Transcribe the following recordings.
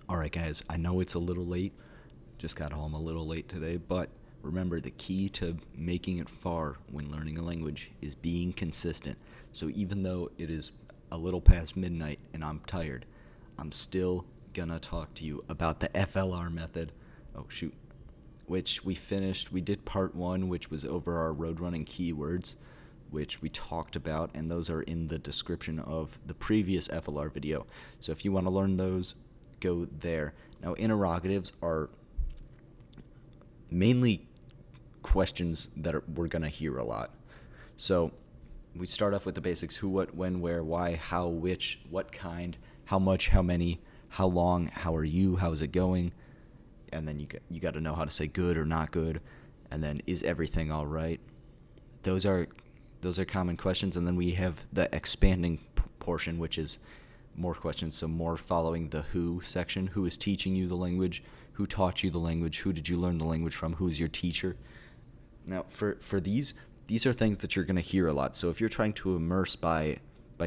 Alright, guys, I know it's a little late. Just got home a little late today, but remember the key to making it far when learning a language is being consistent. So even though it is a little past midnight and I'm tired, I'm still gonna talk to you about the FLR method. Oh, shoot. Which we finished. We did part one, which was over our road running keywords, which we talked about, and those are in the description of the previous FLR video. So if you want to learn those, go there. Now, interrogatives are mainly questions that we're going to hear a lot. So we start off with the basics: who, what, when, where, why, how, which, what kind, how much, how many, how long, how are you, how's it going, and then you got to know how to say good or not good, and then is everything all right. Those are common questions, and then we have the expanding portion, which is more questions, so more following the who section. Who is teaching you the language? Who taught you the language? Who did you learn the language from? Who is your teacher? Now, for these are things that you're going to hear a lot. So if you're trying to immerse by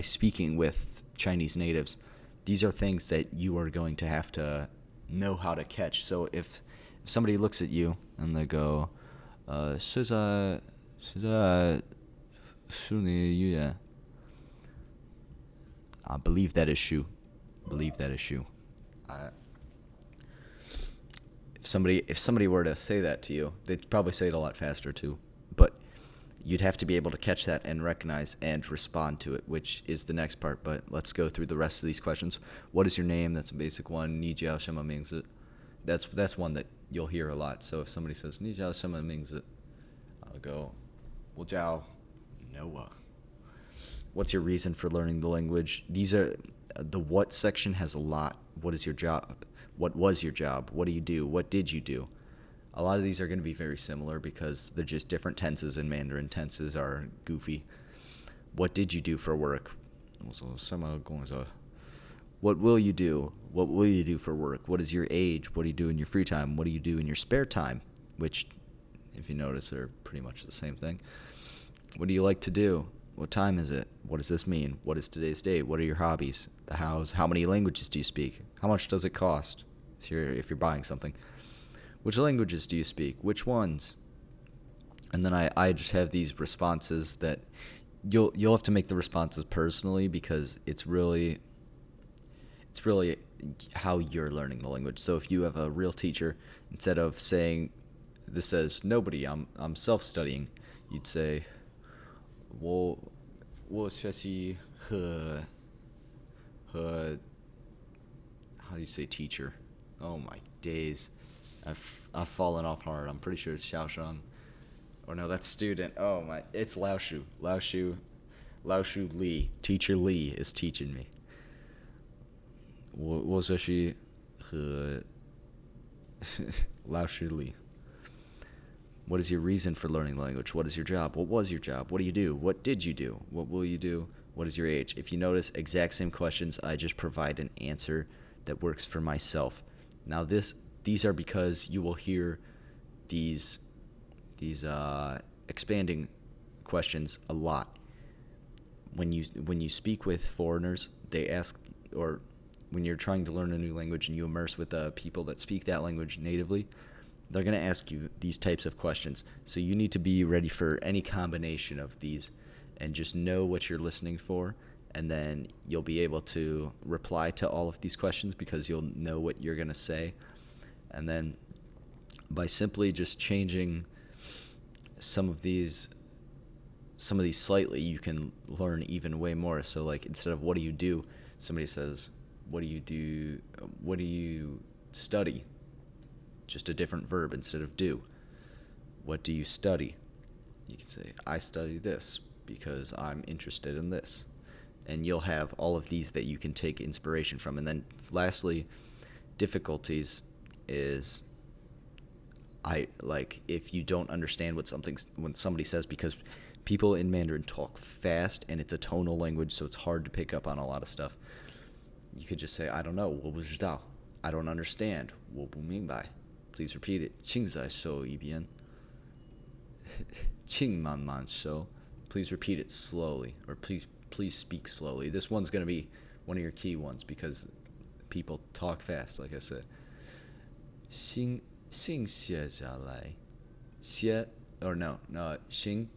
speaking with Chinese natives, these are things that you are going to have to know how to catch. So if somebody looks at you and they go, 现在是你语言. I believe that is Shu. If somebody were to say that to you, they'd probably say it a lot faster too. But you'd have to be able to catch that and recognize and respond to it, which is the next part. But let's go through the rest of these questions. What is your name? That's a basic one. 你叫什么名字? That's one that you'll hear a lot. So if somebody says 你叫什么名字, I'll go, 我叫 Noah. What's your reason for learning the language? These are the what section has a lot. What is your job? What was your job? What do you do? What did you do? A lot of these are going to be very similar because they're just different tenses in Mandarin. Tenses are goofy. What did you do for work? What will you do? What will you do for work? What is your age? What do you do in your free time? What do you do in your spare time? Which, if you notice, they're pretty much the same thing. What do you like to do? What time is it? What does this mean? What is today's date? What are your hobbies? The hows? How many languages do you speak? How much does it cost if you're buying something? Which languages do you speak? Which ones? And then I just have these responses that you'll have to make the responses personally because it's really how you're learning the language. So if you have a real teacher, instead of saying this says nobody, I'm self-studying, you'd say 我学习和 how do you say teacher? Oh my days. I've fallen off hard. I'm pretty sure it's 小生. Or no, that's student. Oh my, it's Lao Shu Li. Teacher Li is teaching me. 我学习和 Lao Shu Li. What is your reason for learning the language? What is your job? What was your job? What do you do? What did you do? What will you do? What is your age? If you notice, exact same questions, I just provide an answer that works for myself. Now these are because you will hear these expanding questions a lot. When you speak with foreigners, they ask, or when you're trying to learn a new language and you immerse with people that speak that language natively, they're going to ask you these types of questions. So you need to be ready for any combination of these and just know what you're listening for, and then you'll be able to reply to all of these questions because you'll know what you're going to say. And then by simply just changing some of these slightly, you can learn even way more. So like instead of what do you do, somebody says, what do you do? What do you study? Just a different verb instead of do. What do you study? You can say, I study this because I'm interested in this. And you'll have all of these that you can take inspiration from. And then lastly, difficulties is if you don't understand when somebody says, because people in Mandarin talk fast and it's a tonal language, so it's hard to pick up on a lot of stuff. You could just say, I don't know, 我不知道. I don't understand, 我不明白. Please repeat it. 请再说一遍. 请慢慢说. Please repeat it slowly, or please speak slowly. This one's going to be one of your key ones because people talk fast, like I said. 姓写下来，写 or no, 姓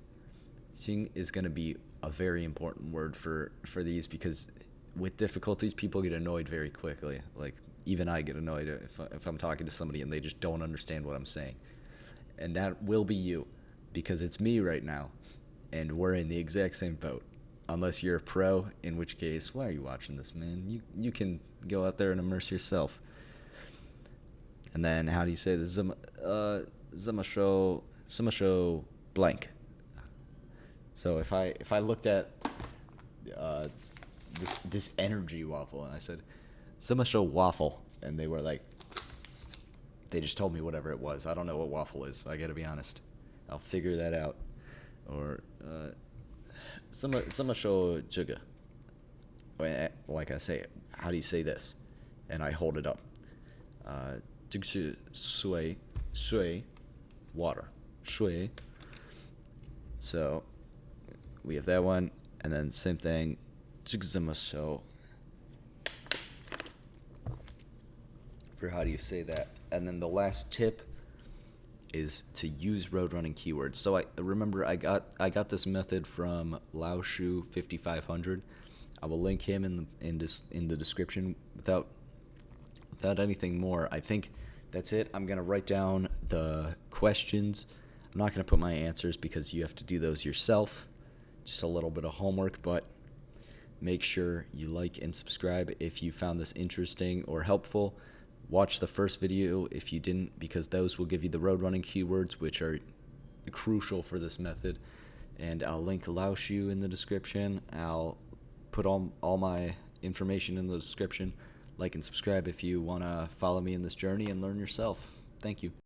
is going to be a very important word for these, because with difficulties, people get annoyed very quickly. Like, even I get annoyed if I'm talking to somebody and they just don't understand what I'm saying. And that will be you, because it's me right now, and we're in the exact same boat. Unless you're a pro, in which case, why are you watching this, man? You can go out there and immerse yourself. And then, how do you say this? 这么说 blank. So if I looked at this energy waffle and I said 这么说 waffle, and they were like, they just told me whatever it was. I don't know what waffle is. I gotta be honest. I'll figure that out. Or 这么说这个. Like I say, how do you say this? And I hold it up. 这个是水 water 水. So we have that one, and then same thing. 这个怎么说? For how do you say that? And then the last tip is to use road running keywords. So I remember I got this method from Lao Shu 5500. I will link him in the description. Without anything more, I think that's it. I'm gonna write down the questions. I'm not gonna put my answers because you have to do those yourself. Just a little bit of homework, but make sure you like and subscribe if you found this interesting or helpful. Watch the first video if you didn't, because those will give you the road running keywords, which are crucial for this method. And I'll link Lao Shu in the description. I'll put all my information in the description. Like and subscribe if you want to follow me in this journey and learn yourself. Thank you.